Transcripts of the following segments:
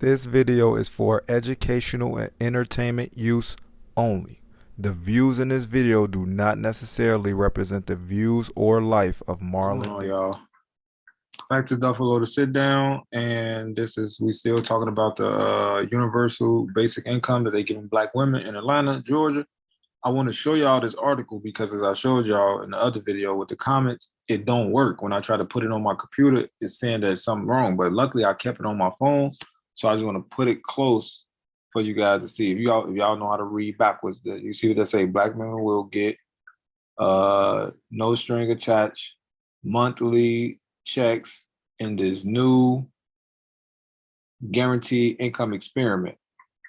This video is for educational and entertainment use only. The views in this video do not necessarily represent the views or life of Hold Marlon on, Dixon. y'all. Back to Duffle LO to sit down, and we still talking about the universal basic income that they giving Black women in Atlanta, Georgia. I want to show y'all this article because, as I showed y'all in the other video with the comments, it don't work. When I try to put it on my computer, it's saying there's something wrong. But luckily, I kept it on my phone, so I just want to put it close for you guys to see. If y'all know how to read backwards, you see what they say: Black women will get no string attached monthly checks in this new guaranteed income experiment.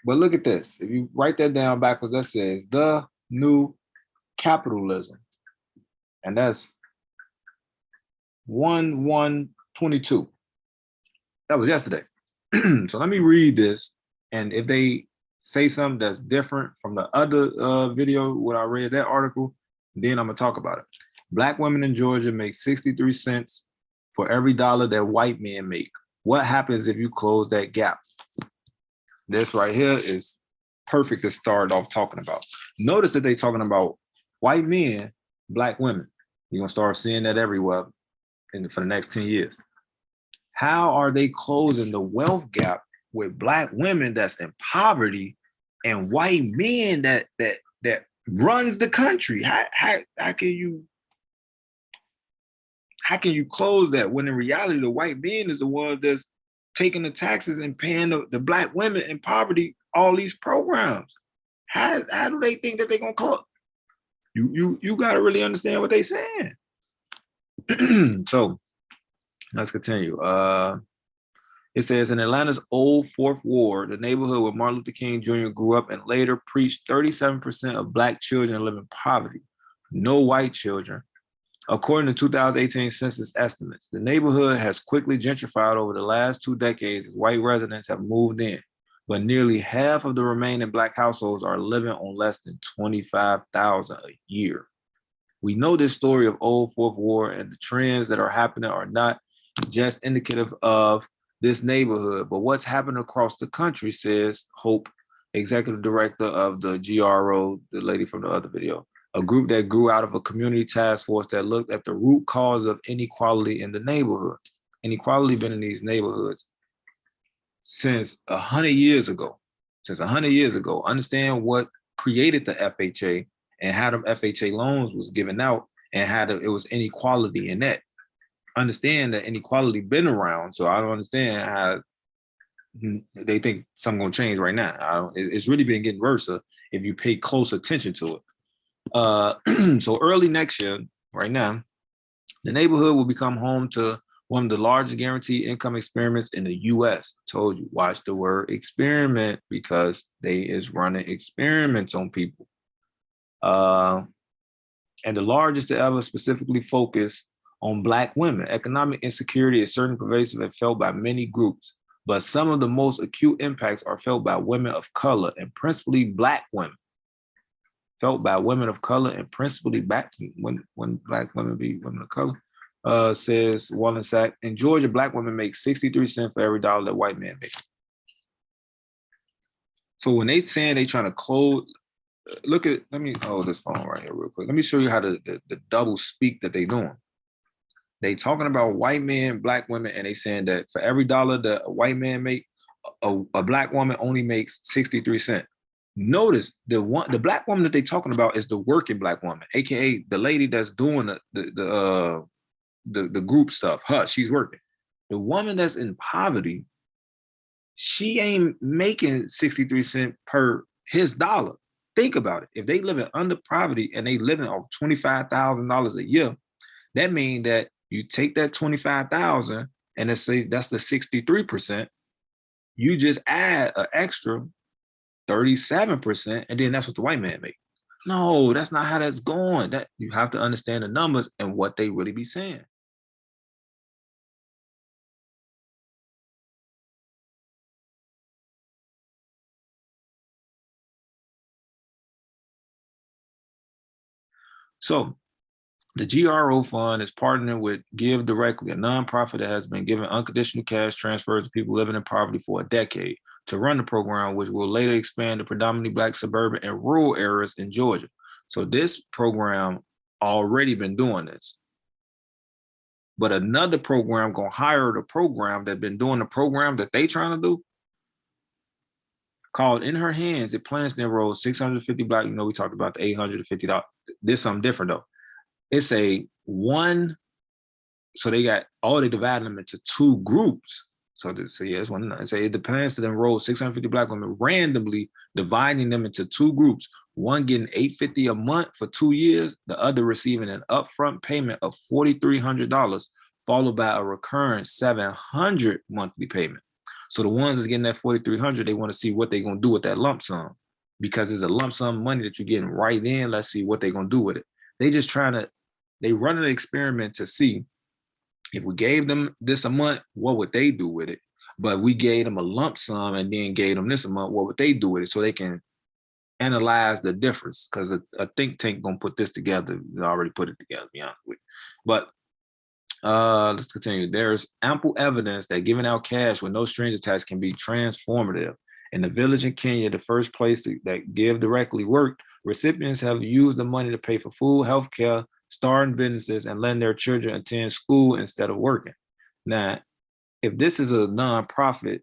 But look at this. If you write that down backwards, that says the new capitalism. And that's 1/1/22. That was yesterday. So let me read this. And if they say something that's different from the other video, what I read that article, then I'm gonna talk about it. Black women in Georgia make 63 cents for every dollar that white men make. What happens if you close that gap? This right here is perfect to start off talking about. Notice that they're talking about white men, Black women. You're gonna start seeing that everywhere for the next 10 years. How are they closing the wealth gap with Black women that's in poverty and white men that runs the country? How can you close that when in reality the white men is the ones that's taking the taxes and paying the Black women in poverty all these programs? How do they think that they're gonna close? You got to really understand what they're saying. So let's continue. It says in Atlanta's old Fourth Ward, the neighborhood where Martin Luther King Jr. grew up and later preached, 37% of Black children live in poverty, no white children. According to 2018 census estimates, the neighborhood has quickly gentrified over the last 2 decades as white residents have moved in, but nearly half of the remaining Black households are living on less than $25,000 a year. We know this story of old Fourth Ward and the trends that are happening are not just indicative of this neighborhood, but what's happening across the country, says Hope, executive director of the GRO, the lady from the other video, a group that grew out of a community task force that looked at the root cause of inequality in the neighborhood. Inequality been in these neighborhoods since 100 years ago. Since 100 years ago, understand what created the FHA and how the FHA loans was given out and how it was inequality in that. Understand that inequality been around, so I don't understand how they think something gonna change right now. It's really been getting worse if you pay close attention to it. So early next year, right now, the neighborhood will become home to one of the largest guaranteed income experiments in the US. Told you, watch the word experiment because they is running experiments on people. And the largest to ever specifically focus on Black women. Economic insecurity is certainly pervasive and felt by many groups, but some of the most acute impacts are felt by women of color and principally Black women. Felt by women of color and principally when Black women be women of color. Says Wallensack. In Georgia, Black women make 63 cents for every dollar that white men make. So when they saying they trying to close, let me hold this phone right here real quick. Let me show you how the double speak that they doing. They talking about white men, Black women, and they saying that for every dollar that a white man make, a Black woman only makes 63 cents. Notice the Black woman that they talking about is the working Black woman, aka the lady that's doing the group stuff. She's working. The woman that's in poverty, she ain't making 63 cents per his dollar. Think about it. If they living under poverty and they living off $25,000 a year, that means that you take that 25,000 and let's say that's the 63%. You just add an extra 37%, and then that's what the white man make. No, that's not how that's going. That you have to understand the numbers and what they really be saying. So The GRO fund is partnering with Give Directly, a nonprofit that has been giving unconditional cash transfers to people living in poverty for a decade to run the program, which will later expand to predominantly Black suburban and rural areas in Georgia. So this program already been doing this. But another program gonna hire the program that been doing the program that they trying to do, called In Her Hands. It plans to enroll 650 Black, we talked about the $850. This is something different though. It's a one, so they divided them into two groups. So yeah, it's one. Say it depends to enroll 650 Black women, randomly dividing them into two groups. One getting $850 a month for 2 years, the other receiving an upfront payment of $4,300, followed by a recurring $700 monthly payment. So the ones that's getting that $4,300, they want to see what they're gonna do with that lump sum, because it's a lump sum money that you're getting right in. Let's see what they're gonna do with it. They run an experiment to see if we gave them this a month, what would they do with it? But we gave them a lump sum and then gave them this a month, what would they do with it? So they can analyze the difference, because a think tank gonna put this together. They already put it together, to be honest with you. But let's continue. There's ample evidence that giving out cash with no strings attached can be transformative. In the village in Kenya, the first place that Give Directly worked, recipients have used the money to pay for food, healthcare, starting businesses, and letting their children attend school instead of working. Now, if this is a nonprofit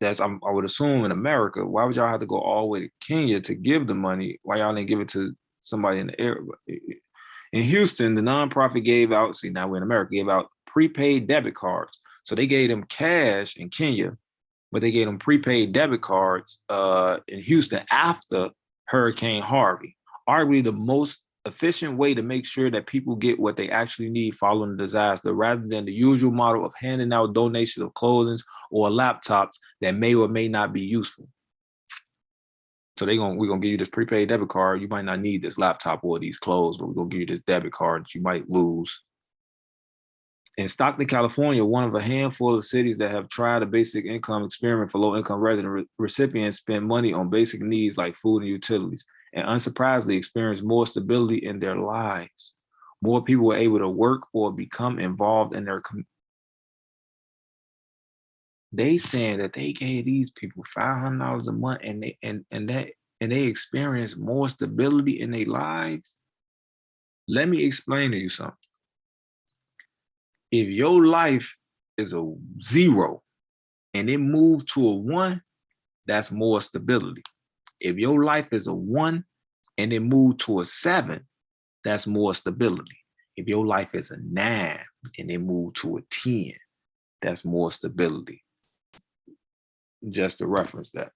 I would assume in America, why would y'all have to go all the way to Kenya to give the money? Why y'all didn't give it to somebody in the area? In Houston, the nonprofit gave out, now we're in America, gave out prepaid debit cards. So they gave them cash in Kenya, but they gave them prepaid debit cards in Houston after Hurricane Harvey. Arguably the most efficient way to make sure that people get what they actually need following the disaster, rather than the usual model of handing out donations of clothing or laptops that may or may not be useful. So we're gonna give you this prepaid debit card. You might not need this laptop or these clothes, but we're gonna give you this debit card that you might lose. In Stockton, California, one of a handful of cities that have tried a basic income experiment for low-income resident recipients spend money on basic needs like food and utilities, and unsurprisingly experience more stability in their lives. More people were able to work or become involved in their community. They saying that they gave these people $500 a month and they experience more stability in their lives. Let me explain to you something. If your life is a 0 and it moved to a 1, that's more stability. If your life is a 1 and it moved to a 7, that's more stability. If your life is a 9 and it moved to a 10, that's more stability. Just to reference that.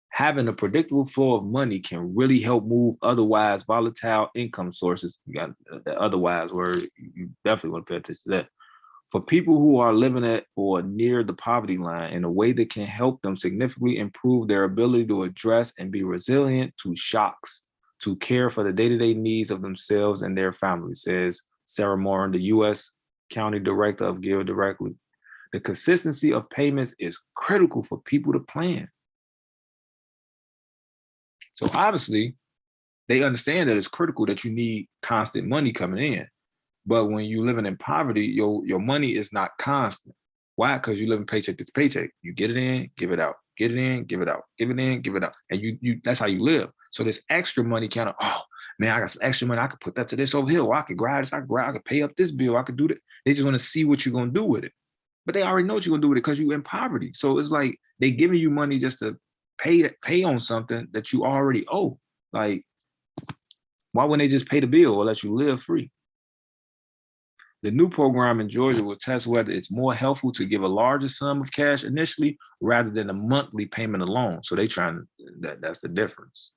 Having a predictable flow of money can really help move otherwise volatile income sources. You got the otherwise word, you definitely want to pay attention to that. For people who are living at or near the poverty line, in a way that can help them significantly improve their ability to address and be resilient to shocks, to care for the day-to-day needs of themselves and their families, says Sarah Moran, the U.S. County Director of Give Directly. The consistency of payments is critical for people to plan. So obviously, they understand that it's critical that you need constant money coming in. But when you're living in poverty, your money is not constant. Why? Because you live in paycheck to paycheck. You get it in, give it out. Get it in, give it out. Give it in, give it out. And you that's how you live. So this extra money kind of, oh man, I got some extra money. I could put that to this over here. Or I could grab this. I could pay up this bill. I could do that. They just want to see what you're gonna do with it. But they already know what you're gonna do with it because you're in poverty. So it's like they giving you money just to pay on something that you already owe. Like, why wouldn't they just pay the bill or let you live free? The new program in Georgia will test whether it's more helpful to give a larger sum of cash initially rather than a monthly payment alone. So that's the difference.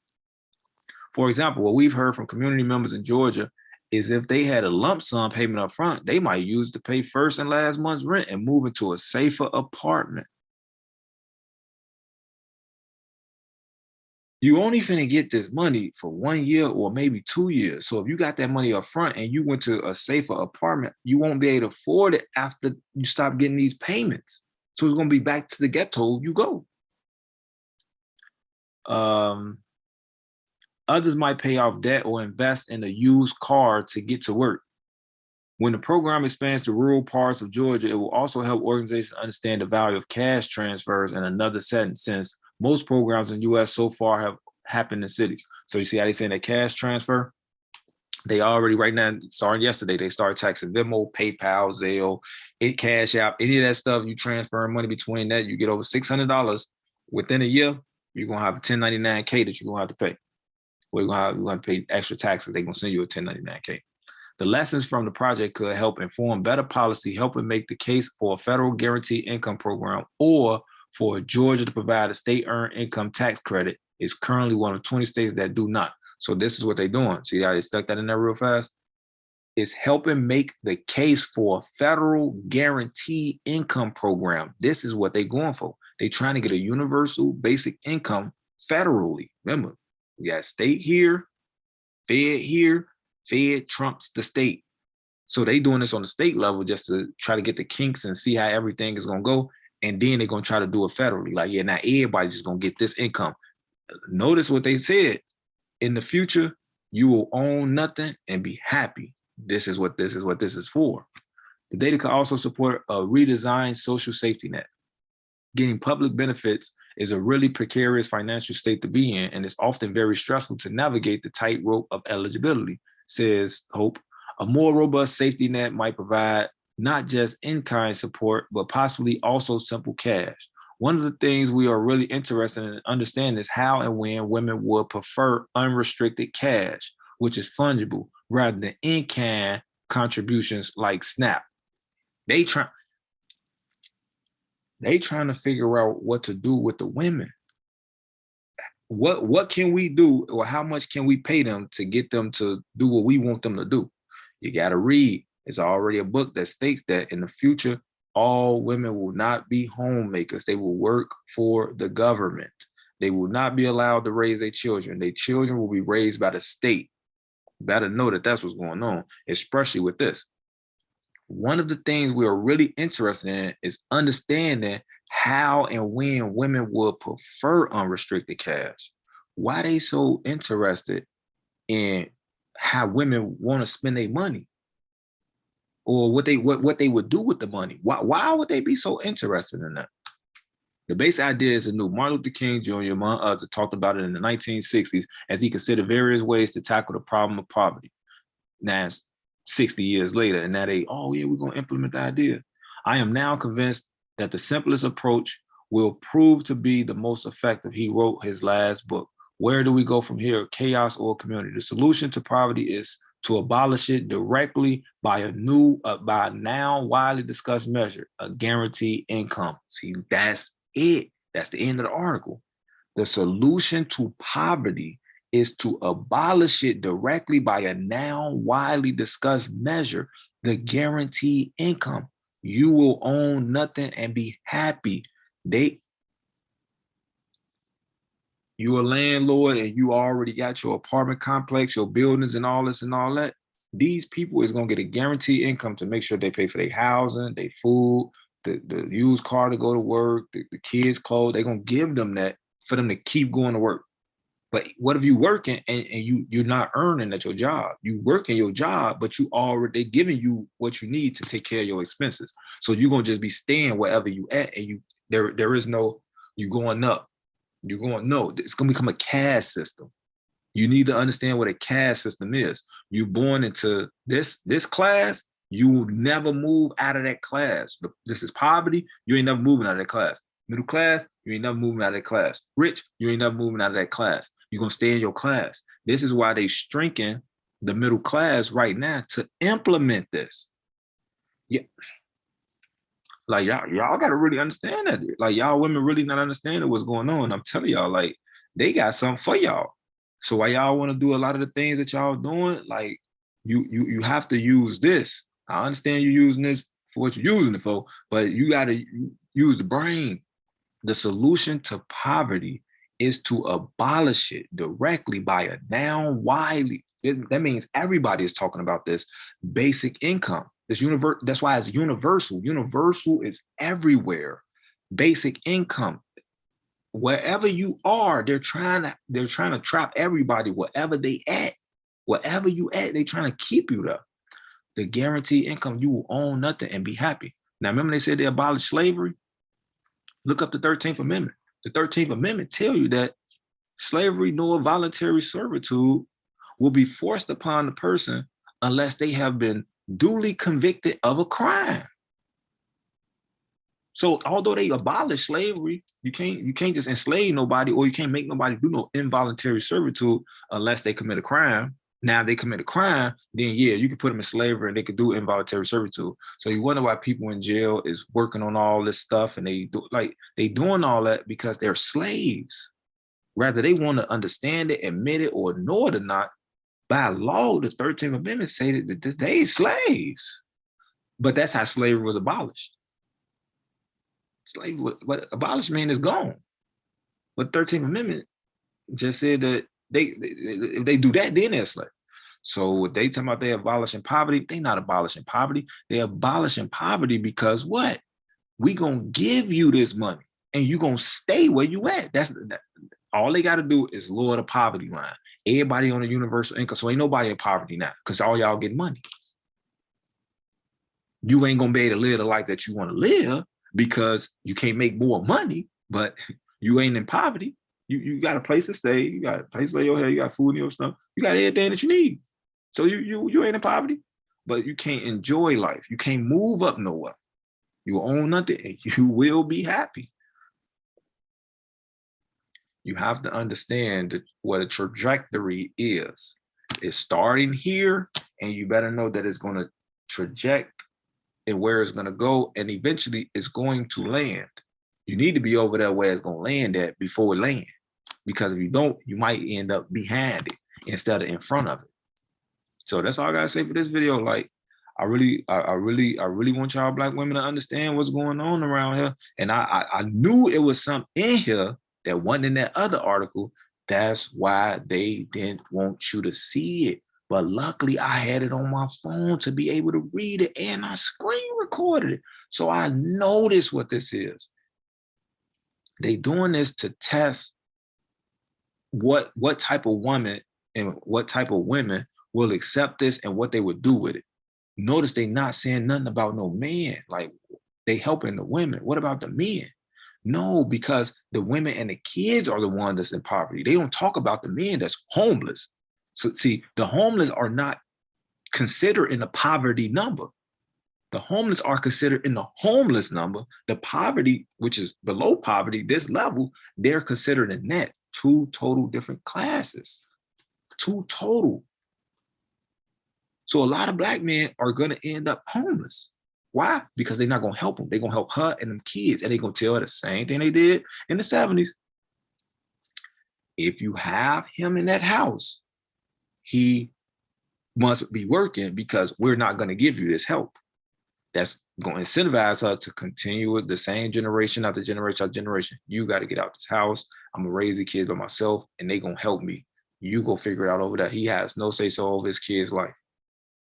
For example, what we've heard from community members in Georgia is if they had a lump sum payment up front, they might use it to pay first and last month's rent and move into a safer apartment. You only finna get this money for 1 year or maybe 2 years. So if you got that money up front and you went to a safer apartment, you won't be able to afford it after you stop getting these payments. So it's gonna be back to the ghetto you go. Others might pay off debt or invest in a used car to get to work. When the program expands to rural parts of Georgia, it will also help organizations understand the value of cash transfers in another setting, since most programs in the U.S. so far have happened in cities. So you see how they saying that cash transfer? They already right now, starting yesterday, they started taxing Venmo, PayPal, Zelle, Cashapp, any of that stuff. You transfer money between that, you get over $600 within a year. You're gonna have a 1099K that you're gonna have to pay. You're gonna have to pay extra taxes. They're gonna send you a 1099K. The lessons from the project could help inform better policy, helping make the case for a federal guaranteed income program or for Georgia to provide a state-earned income tax credit. It's currently one of 20 states that do not. So this is what they're doing. See how they stuck that in there real fast? It's helping make the case for a federal guaranteed income program. This is what they're going for. They're trying to get a universal basic income federally. Remember, we got state here, Fed here, Fed trumps the state. So they doing this on the state level just to try to get the kinks and see how everything is going to go. And then they're going to try to do it federally. Like, yeah, now everybody's just going to get this income. Notice what they said. In the future, you will own nothing and be happy. This is what this is for. The data could also support a redesigned social safety net. Getting public benefits is a really precarious financial state to be in, and it's often very stressful to navigate the tightrope of eligibility, says Hope. A more robust safety net might provide not just in-kind support, but possibly also simple cash. One of the things we are really interested in understanding is how and when women would prefer unrestricted cash, which is fungible, rather than in-kind contributions like SNAP. They trying to figure out what to do with the women. What can we do, or how much can we pay them to get them to do what we want them to do? You got to read. It's already a book that states that in the future, all women will not be homemakers. They will work for the government. They will not be allowed to raise their children. Their children will be raised by the state. You better know that that's what's going on, especially with this. One of the things we are really interested in is understanding how and when women would prefer unrestricted cash. Why they so interested in how women want to spend their money, or what they would do with the money. Why would they be so interested in that? The basic idea is new. Martin Luther King Jr., among others, talked about it in the 1960s as he considered various ways to tackle the problem of poverty. Now it's 60 years later, and now we're going to implement the idea. I am now convinced that the simplest approach will prove to be the most effective. He wrote his last book. Where do we go from here? Chaos or community? The solution to poverty is to abolish it directly by a now widely discussed measure, a guaranteed income. See, that's it. That's the end of the article. The solution to poverty is to abolish it directly by a now widely discussed measure, the guaranteed income. You will own nothing and be happy. You're a landlord and you already got your apartment complex, your buildings and all this and all that. These people is going to get a guaranteed income to make sure they pay for their housing, their food, the used car to go to work, the kids' clothes. They're going to give them that for them to keep going to work. But what if you working and you're not earning at your job? You working your job, but they're giving you what you need to take care of your expenses. So you're going to just be staying wherever you at, and there is no, you going up. You're going, no, it's going to become a caste system. You need to understand what a caste system is. You're born into this class, you will never move out of that class. This is poverty, you ain't never moving out of that class. Middle class, you ain't never moving out of that class. Rich, you ain't never moving out of that class. You're going to stay in your class. This is why they shrinking the middle class right now to implement this. Yeah. Like y'all got to really understand that. Like y'all women really not understanding what's going on. I'm telling y'all, like they got something for y'all. So why y'all want to do a lot of the things that y'all doing, like you have to use this. I understand you using this for what you're using it for, but you got to use the brain. The solution to poverty is to abolish it directly by a now widely. That means everybody is talking about this basic income. That's why it's universal. Universal is everywhere. Basic income. wherever you are, they're trying to trap everybody wherever they at. Wherever you at, they trying to keep you there. The guaranteed income, you will own nothing and be happy. Now, remember they said they abolished slavery? Look up the 13th Amendment. The 13th Amendment tell you that slavery nor voluntary servitude will be forced upon the person unless they have been duly convicted of a crime. So although they abolished slavery, you can't just enslave nobody, or you can't make nobody do no involuntary servitude unless they commit a crime. Now they commit a crime, then yeah, you can put them in slavery and they could do involuntary servitude. So you wonder why people in jail is working on all this stuff, and they doing all that because they're slaves. Whether they want to understand it, admit it, or know it or not, by law, the 13th Amendment say that they slaves. But that's how slavery was abolished. Slavery, but abolishment is gone. But 13th Amendment just said that if they do that, then they're slaves. So they talking about they abolishing poverty, they not abolishing poverty. They abolishing poverty because what? We gonna give you this money and you gonna stay where you at. That's all they gotta do is lower the poverty line. Everybody on a universal income. So ain't nobody in poverty now because all y'all get money. You ain't gonna be able to live the life that you want to live because you can't make more money, but you ain't in poverty. You got a place to stay, you got a place to lay your head, you got food in your stuff, you got everything that you need. So you ain't in poverty, but you can't enjoy life. You can't move up nowhere. You own nothing and you will be happy. You have to understand what a trajectory is. It's starting here, and you better know that it's going to traject and where it's going to go, and eventually it's going to land. You need to be over there where it's going to land at before it lands, because if you don't, you might end up behind it instead of in front of it. So that's all I gotta say for this video. Like, I really want y'all Black women to understand what's going on around here. And I knew it was something in here that wasn't in that other article. That's why they didn't want you to see it. But luckily I had it on my phone to be able to read it, and I screen recorded it. So I noticed what this is. They doing this to test what type of woman and what type of women will accept this and what they would do with it. Notice they not saying nothing about no man. Like, they helping the women. What about the men? No, because the women and the kids are the ones that's in poverty. They don't talk about the men that's homeless. So see, the homeless are not considered in the poverty number. The homeless are considered in the homeless number. The poverty, which is below poverty, this level, they're considered in that. Two total different classes. Two total. So a lot of Black men are going to end up homeless. Why? Because they're not going to help them. They're going to help her and them kids. And they're going to tell her the same thing they did in the 70s. If you have him in that house, he must be working because we're not going to give you this help. That's going to incentivize her to continue with the same generation after generation after generation. You got to get out this house. I'm going to raise the kids by myself, and they're going to help me. You go figure it out over there. He has no say-so over his kid's life.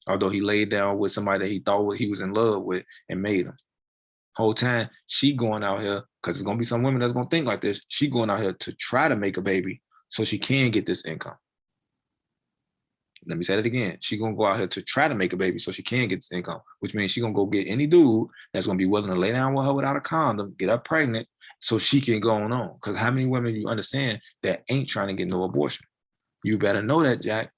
Although he laid down with somebody that he thought he was in love with and made him. Whole time, she going out here, because there's going to be some women that's going to think like this. She going out here to try to make a baby so she can get this income. Let me say that again. She going to go out here to try to make a baby so she can get this income, which means she going to go get any dude that's going to be willing to lay down with her without a condom, get her pregnant, so she can go on. Because how many women you understand that ain't trying to get no abortion? You better know that, Jack.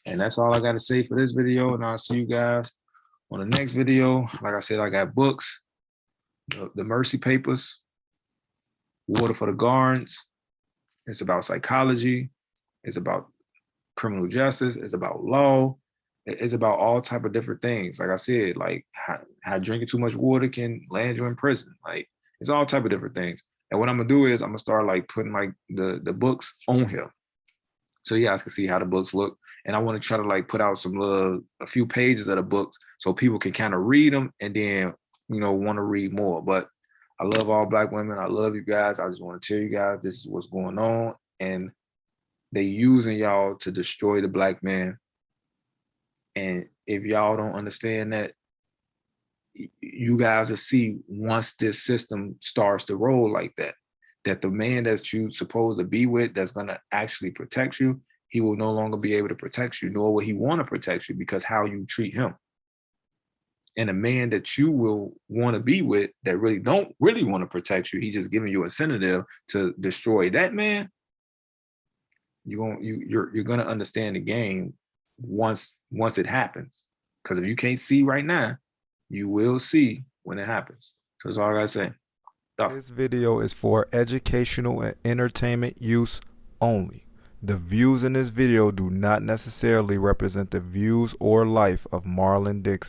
And that's all I got to say for this video. And I'll see you guys on the next video. Like I said, I got books, the Mercy Papers, Water for the Gardens. It's about psychology. It's about criminal justice. It's about law. It's about all type of different things. Like I said, like how drinking too much water can land you in prison. Like, it's all type of different things. And what I'm gonna do is I'm gonna start like putting like the books on here, so you guys can see how the books look. And I want to try to like put out a few pages of the books so people can kind of read them and then, want to read more. But I love all Black women. I love you guys. I just want to tell you guys this is what's going on. And they using y'all to destroy the Black man. And if y'all don't understand that, you guys will see once this system starts to roll like that. that the man that you supposed to be with that's going to actually protect you, he will no longer be able to protect you, nor will he want to protect you because how you treat him. And a man that you will want to be with that don't really want to protect you, he just giving you a incentive to destroy that man. You're gonna understand the game once it happens. Because if you can't see right now, you will see when it happens. So that's all I gotta say. This video is for educational and entertainment use only. The views in this video do not necessarily represent the views or life of Marlon Dixon.